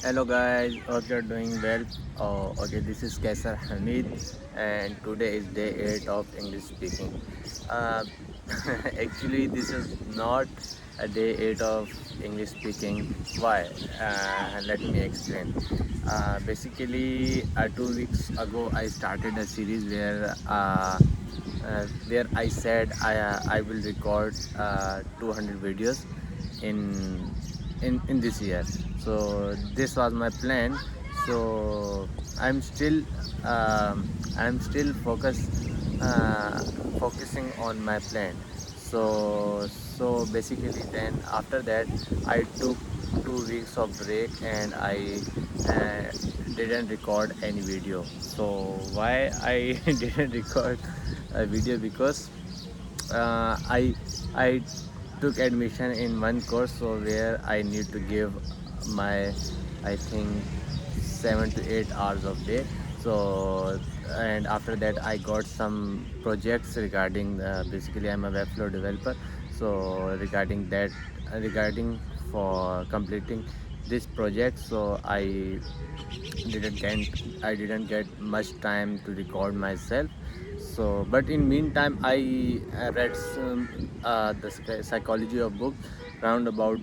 Hello guys, hope you're doing well. Okay, this is Kaisar Hamid, and today is day 8 of English speaking. Uh, Actually, this is not a day 8 of English speaking. Why? Let me explain. Basically, 2 weeks ago, I started a series where I said I will record 200 videos in in this year. So this was my plan. So i'm still I'm still focusing on my plan. So basically, then after that I took 2 weeks of break, and I uh, didn't record any video. So why I didn't record a video? Because I took admission in one course, so where I need to give my, I think, 7 to 8 hours of day. So and after that I got some projects regarding, basically I'm a Webflow developer. So regarding for completing this project, so I didn't get much time to record myself. So but in meantime I read some the psychology of books, around about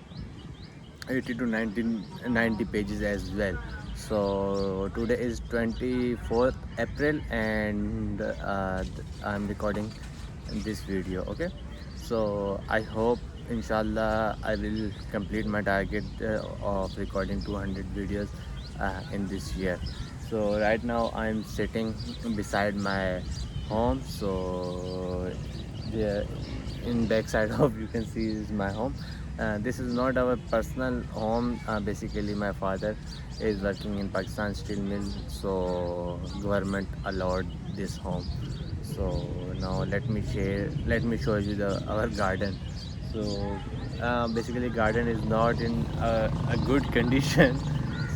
80 to 90 pages as well. So today is 24th April, and I'm recording this video. Okay, so I hope, inshallah, I will complete my target of recording 200 videos in this year. So right now I'm sitting beside my home. So the in backside of, you can see, is my home. This is not our personal home. Basically, my father is working in Pakistan steel mill, so government allowed this home. So now let me show you the our garden. So basically, garden is not in a good condition.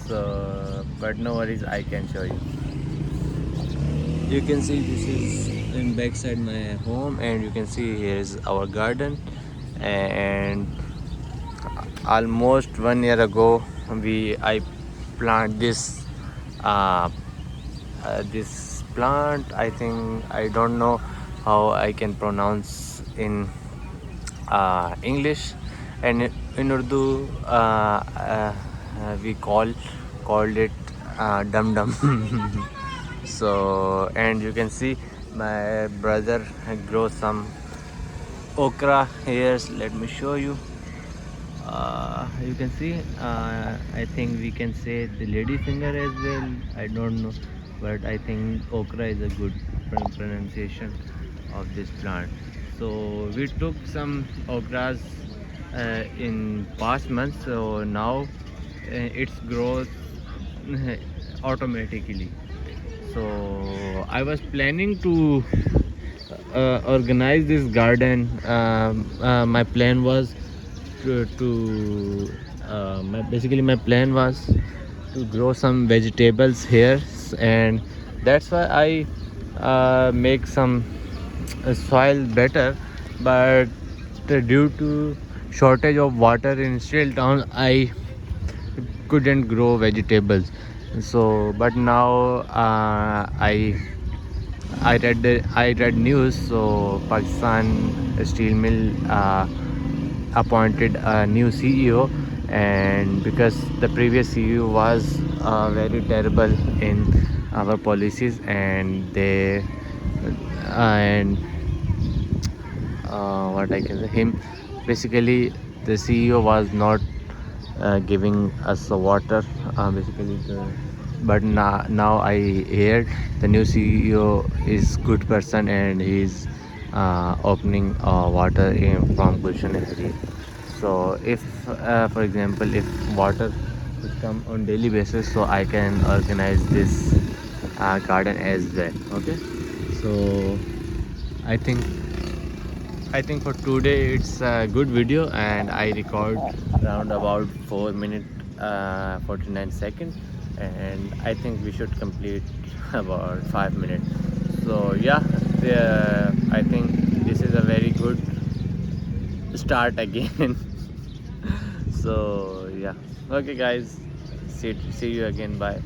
So but no worries, I can show you. You can see this is in backside my home, and you can see here is our garden. And almost 1 year ago, we I plant uh, this plant. I think, I don't know how I can pronounce in English, and in Urdu we called it dum dum. So, and you can see my brother grows some okra here. Let me show you. You can see, I think we can say the lady finger as well. I don't know, but I think okra is a good pronunciation of this plant. So we took some okras in past months, so now its growth automatically. So I was planning to organize this garden. My plan was basically my plan was to grow some vegetables here, and that's why I make some soil better. But due to shortage of water in Steel Town, I couldn't grow vegetables. So but now I read news. So Pakistan Steel Mill appointed a new CEO, and because the previous CEO was very terrible in our policies, and they and what I can say, him, basically the CEO was not giving us the water, basically but now I heard the new CEO is good person, and he's opening water from Gulshan Nehri. So if for example, if water would come on daily basis, so I can organize this garden as well. Okay, so I think I think for today it's a good video, and I record around about 4 minutes 49 seconds, and I think we should complete about 5 minutes. So yeah, I think this is a very good start again. So yeah, okay guys, See you again. Bye.